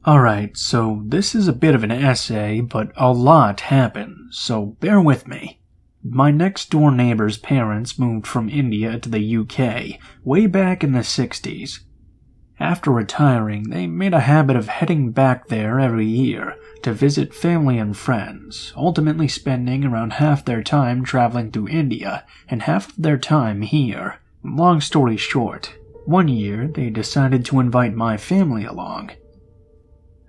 Alright, so this is a bit of an essay, but a lot happened, so bear with me. My next door neighbor's parents moved from India to the UK way back in the 60s. After retiring, they made a habit of heading back there every year to visit family and friends, ultimately spending around half their time traveling to India and half of their time here. Long story short, one year they decided to invite my family along.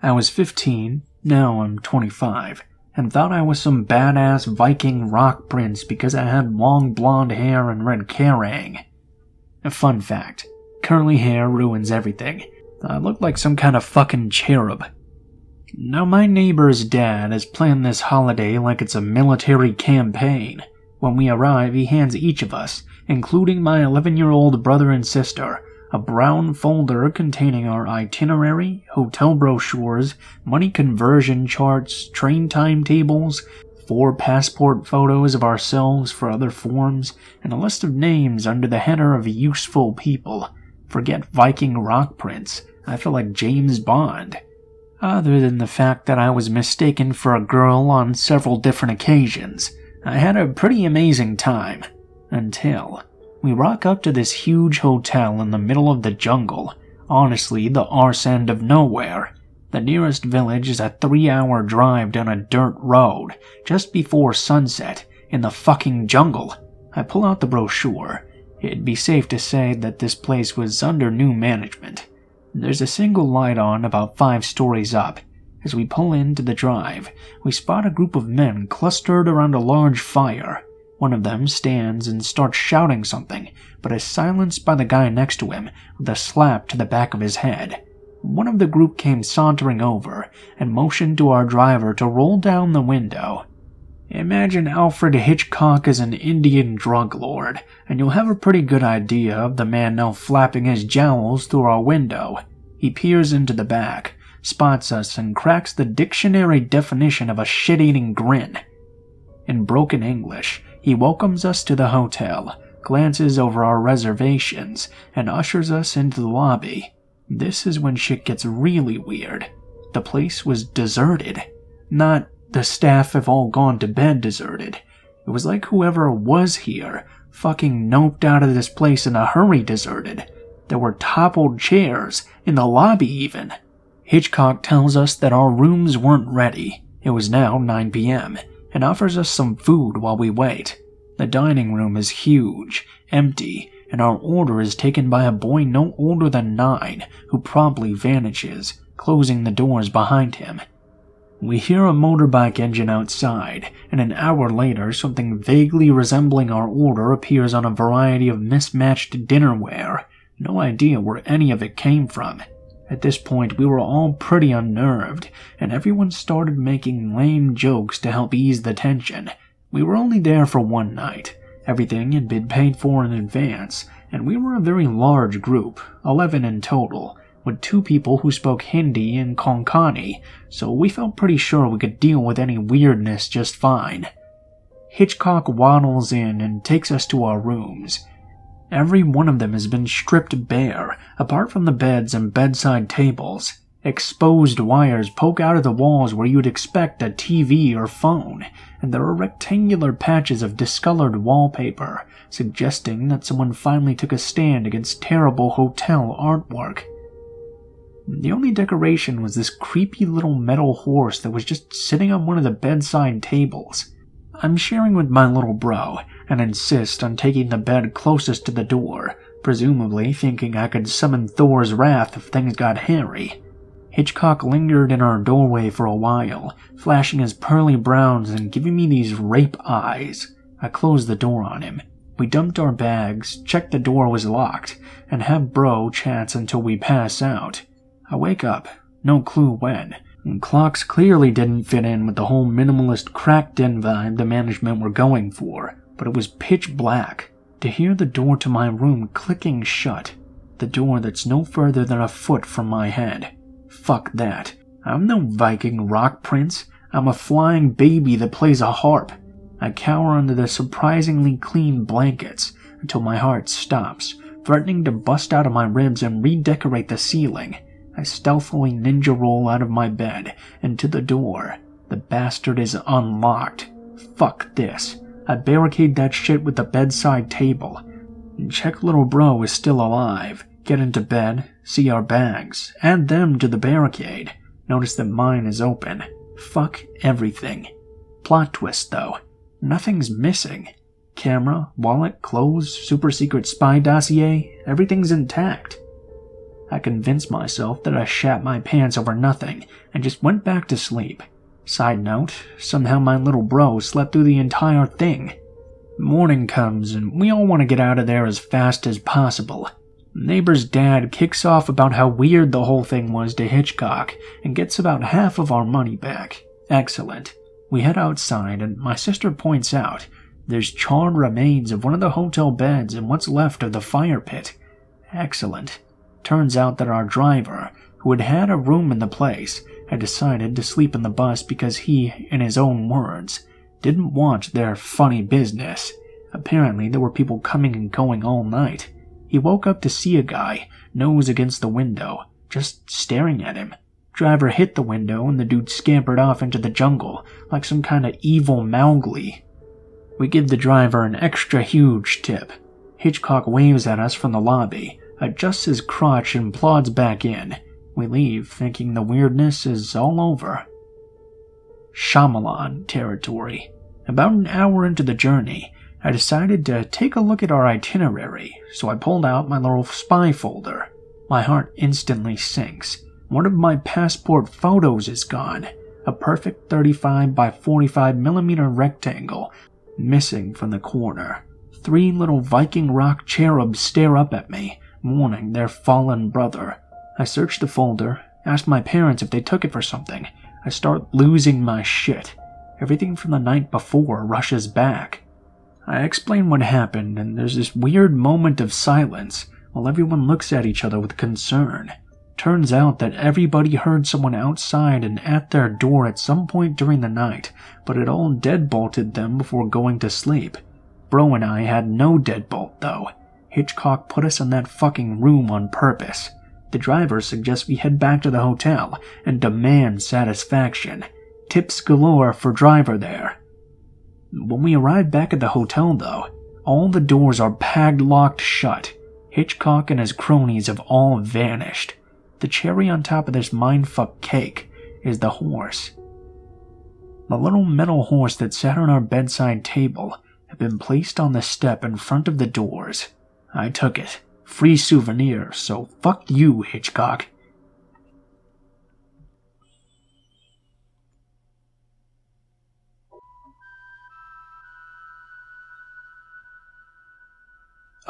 I was 15, now I'm 25, and thought I was some badass Viking rock prince because I had long blonde hair and red Kerrang. A fun fact, curly hair ruins everything. I look like some kind of fucking cherub. Now my neighbor's dad has planned this holiday like it's a military campaign. When we arrive, he hands each of us, including my 11-year-old brother and sister, a brown folder containing our itinerary, hotel brochures, money conversion charts, train timetables, 4 passport photos of ourselves for other forms, and a list of names under the header of useful people. Forget Viking rock prince, I feel like James Bond. Other than the fact that I was mistaken for a girl on several different occasions, I had a pretty amazing time. Until we rock up to this huge hotel in the middle of the jungle, honestly the arse end of nowhere. The nearest village is a 3-hour drive down a dirt road, just before sunset, in the fucking jungle. I pull out the brochure. It'd be safe to say that this place was under new management. There's a single light on about 5 stories up. As we pull into the drive, we spot a group of men clustered around a large fire. One of them stands and starts shouting something, but is silenced by the guy next to him with a slap to the back of his head. One of the group came sauntering over and motioned to our driver to roll down the window. Imagine Alfred Hitchcock as an Indian drug lord, and you'll have a pretty good idea of the man now flapping his jowls through our window. He peers into the back, spots us, and cracks the dictionary definition of a shit-eating grin. In broken English, he welcomes us to the hotel, glances over our reservations, and ushers us into the lobby. This is when shit gets really weird. The place was deserted. Not the staff have all gone to bed deserted. It was like whoever was here fucking noped out of this place in a hurry deserted. There were toppled chairs, in the lobby even. Hitchcock tells us that our rooms weren't ready. It was now 9 p.m., and offers us some food while we wait. The dining room is huge, empty, and our order is taken by a boy no older than 9, who promptly vanishes, closing the doors behind him. We hear a motorbike engine outside, and an hour later something vaguely resembling our order appears on a variety of mismatched dinnerware. No idea where any of it came from. At this point, we were all pretty unnerved, and everyone started making lame jokes to help ease the tension. We were only there for one night. Everything had been paid for in advance, and we were a very large group, 11 in total, with 2 people who spoke Hindi and Konkani, so we felt pretty sure we could deal with any weirdness just fine. Hitchcock waddles in and takes us to our rooms. Every one of them has been stripped bare, apart from the beds and bedside tables. Exposed wires poke out of the walls where you'd expect a TV or phone, and there are rectangular patches of discolored wallpaper, suggesting that someone finally took a stand against terrible hotel artwork. The only decoration was this creepy little metal horse that was just sitting on one of the bedside tables. I'm sharing with my little bro, and insist on taking the bed closest to the door, presumably thinking I could summon Thor's wrath if things got hairy. Hitchcock lingered in our doorway for a while, flashing his pearly browns and giving me these rape eyes. I closed the door on him. We dumped our bags, checked the door was locked, and have bro chats until we pass out. I wake up, no clue when. Clocks clearly didn't fit in with the whole minimalist crack den vibe the management were going for, but it was pitch black. To hear the door to my room clicking shut, the door that's no further than a foot from my head. Fuck that. I'm no Viking rock prince. I'm a flying baby that plays a harp. I cower under the surprisingly clean blankets until my heart stops, threatening to bust out of my ribs and redecorate the ceiling. I stealthily ninja roll out of my bed and to the door. The bastard is unlocked. Fuck this. I barricade that shit with the bedside table. Check little bro is still alive. Get into bed, see our bags, add them to the barricade. Notice that mine is open. Fuck everything. Plot twist though. Nothing's missing. Camera, wallet, clothes, super secret spy dossier, everything's intact. I convinced myself that I shat my pants over nothing and just went back to sleep. Side note, somehow my little bro slept through the entire thing. Morning comes and we all want to get out of there as fast as possible. Neighbor's dad kicks off about how weird the whole thing was to Hitchcock and gets about half of our money back. Excellent. We head outside and my sister points out there's charred remains of one of the hotel beds and what's left of the fire pit. Excellent. Turns out that our driver, who had had a room in the place, had decided to sleep in the bus because he, in his own words, didn't want their funny business. Apparently there were people coming and going all night. He woke up to see a guy, nose against the window, just staring at him. Driver hit the window and the dude scampered off into the jungle like some kind of evil Mowgli. We give the driver an extra huge tip. Hitchcock waves at us from the lobby, adjusts his crotch and plods back in. We leave thinking the weirdness is all over. Shyamalan territory. About an hour into the journey, I decided to take a look at our itinerary, so I pulled out my little spy folder. My heart instantly sinks. One of my passport photos is gone. A perfect 35 by 45 millimeter rectangle, missing from the corner. 3 little Viking rock cherubs stare up at me, mourning their fallen brother. I search the folder, ask my parents if they took it for something. I start losing my shit. Everything from the night before rushes back. I explain what happened, and there's this weird moment of silence while everyone looks at each other with concern. Turns out that everybody heard someone outside and at their door at some point during the night, but it all deadbolted them before going to sleep. Bro and I had no deadbolt, though. Hitchcock put us in that fucking room on purpose. The driver suggests we head back to the hotel and demand satisfaction. Tips galore for driver there. When we arrive back at the hotel, though, all the doors are padlocked shut. Hitchcock and his cronies have all vanished. The cherry on top of this mindfuck cake is the horse. The little metal horse that sat on our bedside table had been placed on the step in front of the doors. I took it. Free souvenir, so fuck you, Hitchcock.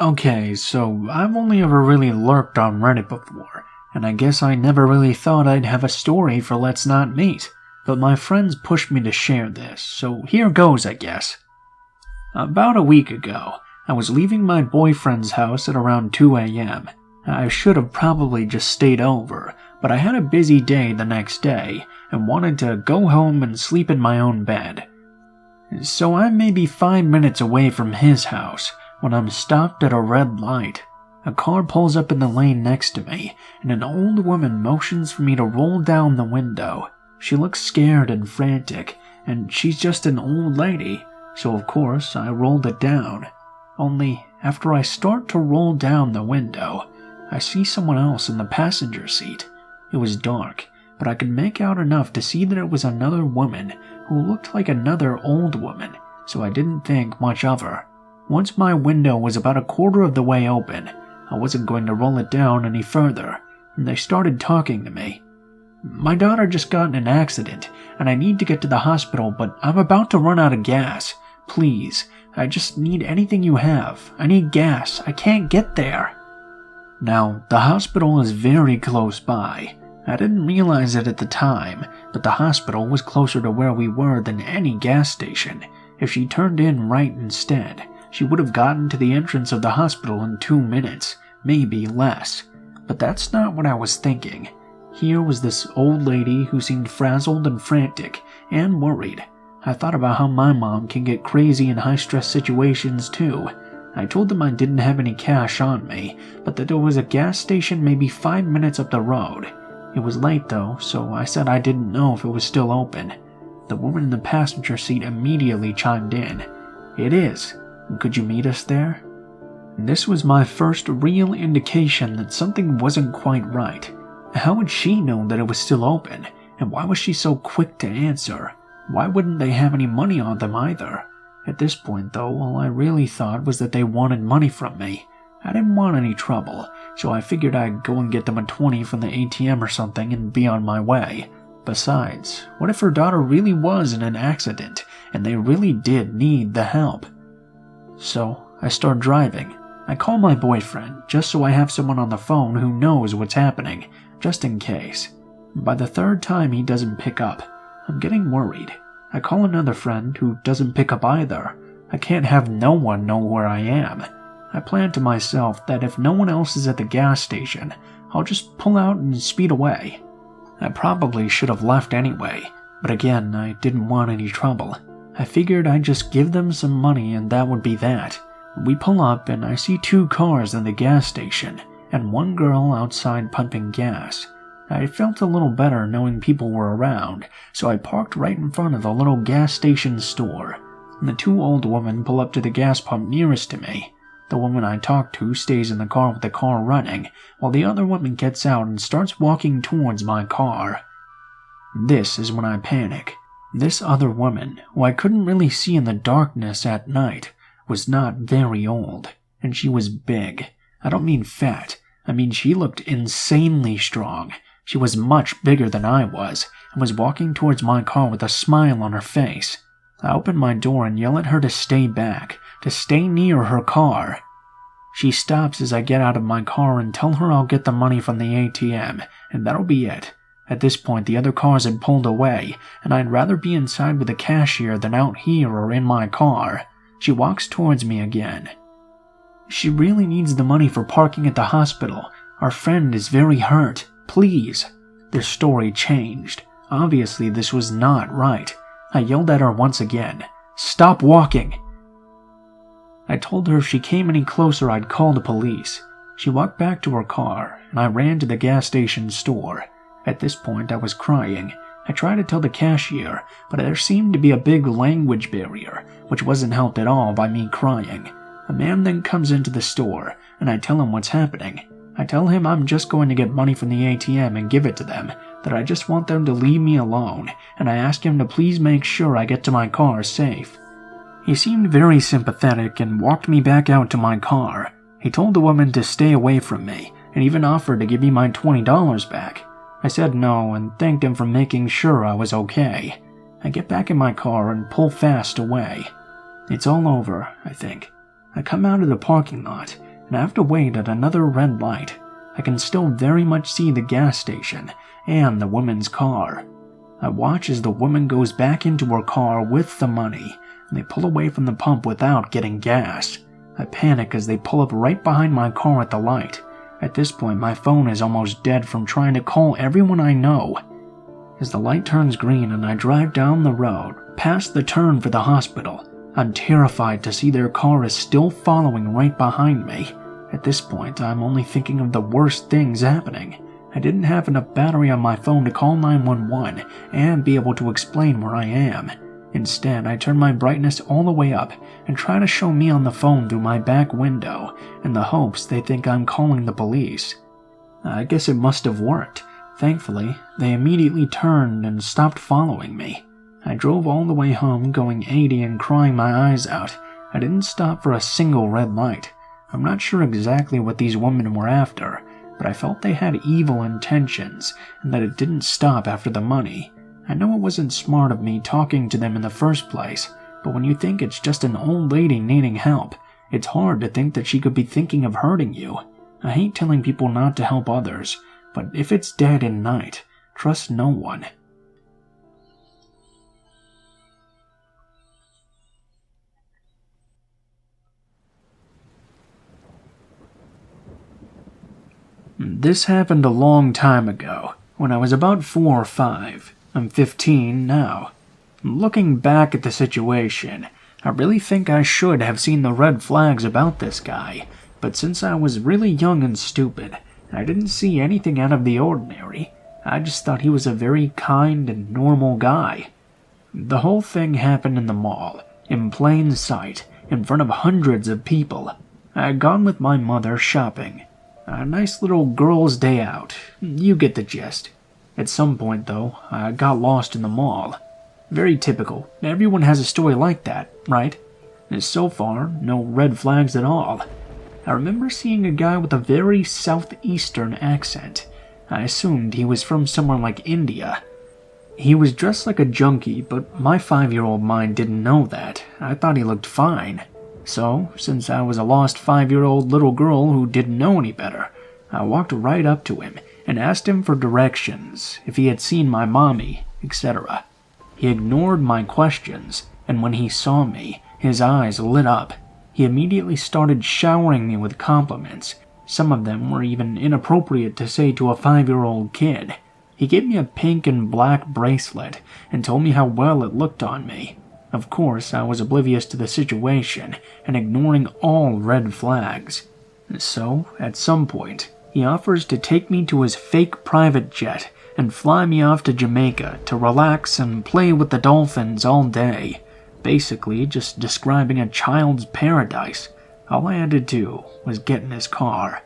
Okay, so I've only ever really lurked on Reddit before, and I guess I never really thought I'd have a story for Let's Not Meet, but my friends pushed me to share this, so here goes, I guess. About a week ago, I was leaving my boyfriend's house at around 2 a.m. I should have probably just stayed over, but I had a busy day the next day and wanted to go home and sleep in my own bed. So I'm maybe 5 minutes away from his house when I'm stopped at a red light. A car pulls up in the lane next to me, and an old woman motions for me to roll down the window. She looks scared and frantic, and she's just an old lady, so of course I rolled it down. Only, after I start to roll down the window, I see someone else in the passenger seat. It was dark, but I could make out enough to see that it was another woman who looked like another old woman, so I didn't think much of her. Once my window was about a quarter of the way open, I wasn't going to roll it down any further, and they started talking to me. My daughter just got in an accident, and I need to get to the hospital, but I'm about to run out of gas. Please, I just need anything you have. I need gas. I can't get there. Now, the hospital is very close by. I didn't realize it at the time, but the hospital was closer to where we were than any gas station. If she turned in right instead, she would have gotten to the entrance of the hospital in 2 minutes, maybe less. But that's not what I was thinking. Here was this old lady who seemed frazzled and frantic, and worried. I thought about how my mom can get crazy in high-stress situations too. I told them I didn't have any cash on me, but that there was a gas station maybe 5 minutes up the road. It was late though, so I said I didn't know if it was still open. The woman in the passenger seat immediately chimed in. "It is. Could you meet us there?" This was my first real indication that something wasn't quite right. How would she know that it was still open? And why was she so quick to answer? Why wouldn't they have any money on them either? At this point though, all I really thought was that they wanted money from me. I didn't want any trouble, so I figured I'd go and get them a 20 from the ATM or something and be on my way. Besides, what if her daughter really was in an accident and they really did need the help? So I start driving. I call my boyfriend just so I have someone on the phone who knows what's happening, just in case. By the third time he doesn't pick up. I'm getting worried. I call another friend who doesn't pick up either. I can't have no one know where I am. I plan to myself that if no one else is at the gas station, I'll just pull out and speed away. I probably should have left anyway, but again, I didn't want any trouble. I figured I'd just give them some money and that would be that. We pull up and I see 2 cars in the gas station, and one girl outside pumping gas. I felt a little better knowing people were around, so I parked right in front of the little gas station store. The 2 old women pull up to the gas pump nearest to me. The woman I talk to stays in the car with the car running, while the other woman gets out and starts walking towards my car. This is when I panic. This other woman, who I couldn't really see in the darkness at night, was not very old, and she was big. I don't mean fat, I mean she looked insanely strong. She was much bigger than I was, and was walking towards my car with a smile on her face. I open my door and yell at her to stay back, to stay near her car. She stops as I get out of my car and tell her I'll get the money from the ATM, and that'll be it. At this point, the other cars had pulled away, and I'd rather be inside with the cashier than out here or in my car. She walks towards me again. "She really needs the money for parking at the hospital. Our friend is very hurt. Please." Their story changed. Obviously, this was not right. I yelled at her once again. "Stop walking!" I told her if she came any closer, I'd call the police. She walked back to her car, and I ran to the gas station store. At this point, I was crying. I tried to tell the cashier, but there seemed to be a big language barrier, which wasn't helped at all by me crying. A man then comes into the store, and I tell him what's happening. I tell him I'm just going to get money from the ATM and give it to them, that I just want them to leave me alone, and I ask him to please make sure I get to my car safe. He seemed very sympathetic and walked me back out to my car. He told the woman to stay away from me, and even offered to give me my $20 back. I said no and thanked him for making sure I was okay. I get back in my car and pull fast away. It's all over, I think. I come out of the parking lot, and I have to wait at another red light. I can still very much see the gas station and the woman's car. I watch as the woman goes back into her car with the money, and they pull away from the pump without getting gas. I panic as they pull up right behind my car at the light. At this point, my phone is almost dead from trying to call everyone I know. As the light turns green and I drive down the road, past the turn for the hospital, I'm terrified to see their car is still following right behind me. At this point, I'm only thinking of the worst things happening. I didn't have enough battery on my phone to call 911 and be able to explain where I am. Instead, I turn my brightness all the way up and try to show me on the phone through my back window in the hopes they think I'm calling the police. I guess it must have worked. Thankfully, they immediately turned and stopped following me. I drove all the way home going 80 and crying my eyes out. I didn't stop for a single red light. I'm not sure exactly what these women were after, but I felt they had evil intentions and that it didn't stop after the money. I know it wasn't smart of me talking to them in the first place, but when you think it's just an old lady needing help, it's hard to think that she could be thinking of hurting you. I hate telling people not to help others, but if it's dead at night, trust no one. This happened a long time ago, when I was about 4 or 5. I'm 15 now. Looking back at the situation, I really think I should have seen the red flags about this guy, but since I was really young and stupid, I didn't see anything out of the ordinary. I just thought he was a very kind and normal guy. The whole thing happened in the mall, in plain sight, in front of hundreds of people. I had gone with my mother shopping. A nice little girl's day out. You get the gist. At some point, though, I got lost in the mall. Very typical. Everyone has a story like that, right? And so far, no red flags at all. I remember seeing a guy with a very southeastern accent. I assumed he was from somewhere like India. He was dressed like a junkie, but my 5-year-old mind didn't know that. I thought he looked fine. So, since I was a lost 5-year-old little girl who didn't know any better, I walked right up to him and asked him for directions, if he had seen my mommy, etc. He ignored my questions, and when he saw me, his eyes lit up. He immediately started showering me with compliments. Some of them were even inappropriate to say to a 5-year-old kid. He gave me a pink and black bracelet and told me how well it looked on me. Of course, I was oblivious to the situation and ignoring all red flags. So, at some point, he offers to take me to his fake private jet and fly me off to Jamaica to relax and play with the dolphins all day. Basically, just describing a child's paradise. All I had to do was get in his car.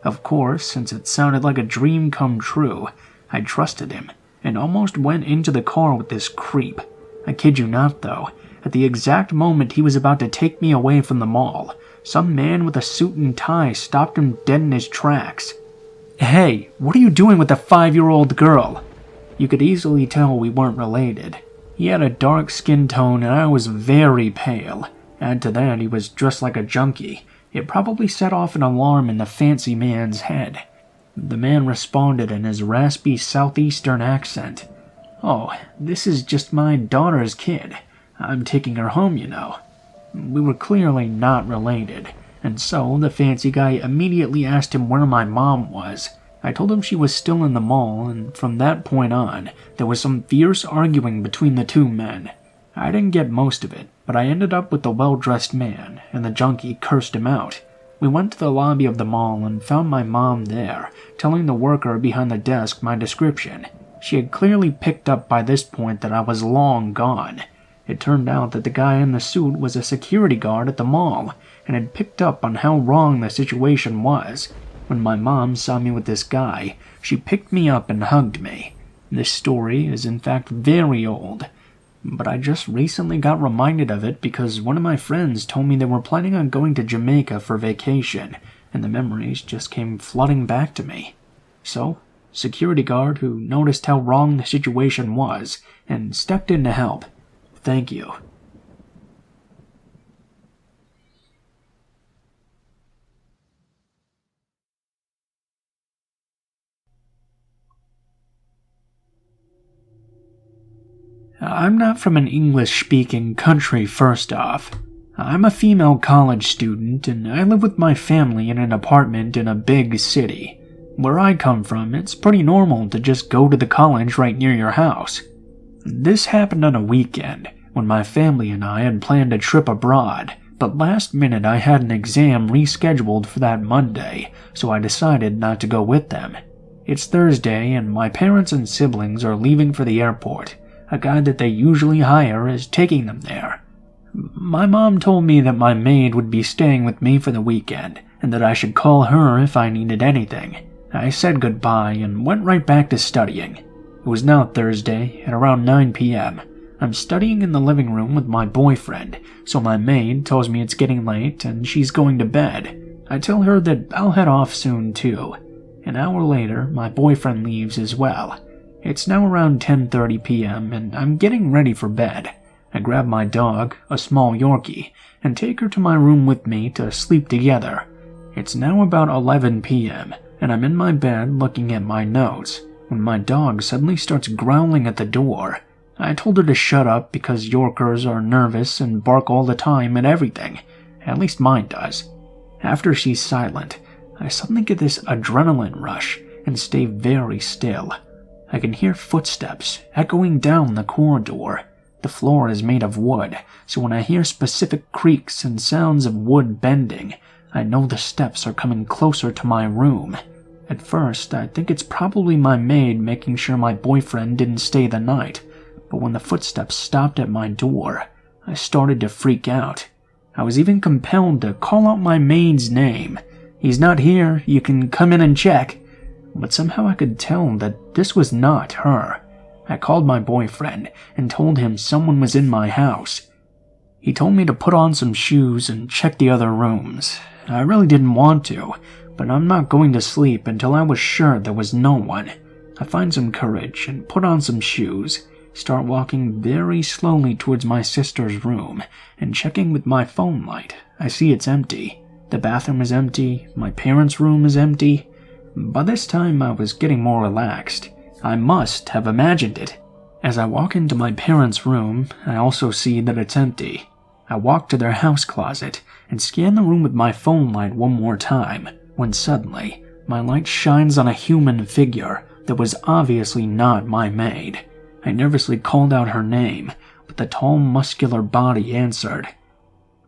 Of course, since it sounded like a dream come true, I trusted him and almost went into the car with this creep. I kid you not, though, at the exact moment he was about to take me away from the mall, some man with a suit and tie stopped him dead in his tracks. "Hey, what are you doing with a 5-year-old girl?" You could easily tell we weren't related. He had a dark skin tone and I was very pale. Add to that, he was dressed like a junkie. It probably set off an alarm in the fancy man's head. The man responded in his raspy southeastern accent. "Oh, this is just my daughter's kid. I'm taking her home, you know." We were clearly not related, and so the fancy guy immediately asked him where my mom was. I told him she was still in the mall, and from that point on, there was some fierce arguing between the two men. I didn't get most of it, but I ended up with the well-dressed man, and the junkie cursed him out. We went to the lobby of the mall and found my mom there, telling the worker behind the desk my description. She had clearly picked up by this point that I was long gone. It turned out that the guy in the suit was a security guard at the mall, and had picked up on how wrong the situation was. When my mom saw me with this guy, she picked me up and hugged me. This story is in fact very old, but I just recently got reminded of it because one of my friends told me they were planning on going to Jamaica for vacation, and the memories just came flooding back to me. So, security guard who noticed how wrong the situation was and stepped in to help. Thank you. I'm not from an English-speaking country, first off. I'm a female college student, and I live with my family in an apartment in a big city. Where I come from, it's pretty normal to just go to the college right near your house. This happened on a weekend, when my family and I had planned a trip abroad, but last minute I had an exam rescheduled for that Monday, so I decided not to go with them. It's Thursday, and my parents and siblings are leaving for the airport. A guy that they usually hire is taking them there. My mom told me that my maid would be staying with me for the weekend, and that I should call her if I needed anything. I said goodbye and went right back to studying. It was now Thursday, at around 9 p.m. I'm studying in the living room with my boyfriend, so my maid tells me it's getting late and she's going to bed. I tell her that I'll head off soon too. An hour later, my boyfriend leaves as well. It's now around 10:30 p.m. and I'm getting ready for bed. I grab my dog, a small Yorkie, and take her to my room with me to sleep together. It's now about 11 p.m. and I'm in my bed looking at my notes when my dog suddenly starts growling at the door. I told her to shut up because Yorkers are nervous and bark all the time at everything. At least mine does. After she's silent, I suddenly get this adrenaline rush and stay very still. I can hear footsteps echoing down the corridor. The floor is made of wood, so when I hear specific creaks and sounds of wood bending, I know the steps are coming closer to my room. At first, I think it's probably my maid making sure my boyfriend didn't stay the night, but when the footsteps stopped at my door, I started to freak out. I was even compelled to call out my maid's name. "He's not here, you can come in and check." But somehow I could tell that this was not her. I called my boyfriend and told him someone was in my house. He told me to put on some shoes and check the other rooms. I really didn't want to, but I'm not going to sleep until I was sure there was no one. I find some courage and put on some shoes, start walking very slowly towards my sister's room, and checking with my phone light. I see it's empty. The bathroom is empty, my parents' room is empty. By this time I was getting more relaxed. I must have imagined it. As I walk into my parents' room, I also see that it's empty. I walk to their house closet and scan the room with my phone light one more time, when suddenly, my light shines on a human figure that was obviously not my maid. I nervously called out her name, but the tall, muscular body answered.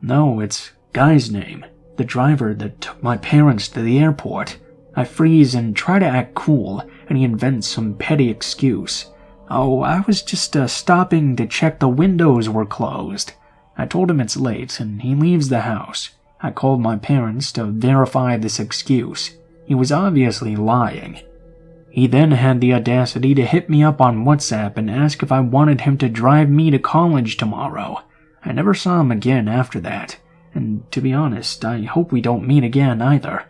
No, it's Guy's name, the driver that took my parents to the airport. I freeze and try to act cool, and he invents some petty excuse. "Oh, I was just stopping to check the windows were closed." I told him it's late, and he leaves the house. I called my parents to verify this excuse. He was obviously lying. He then had the audacity to hit me up on WhatsApp and ask if I wanted him to drive me to college tomorrow. I never saw him again after that, and to be honest, I hope we don't meet again either.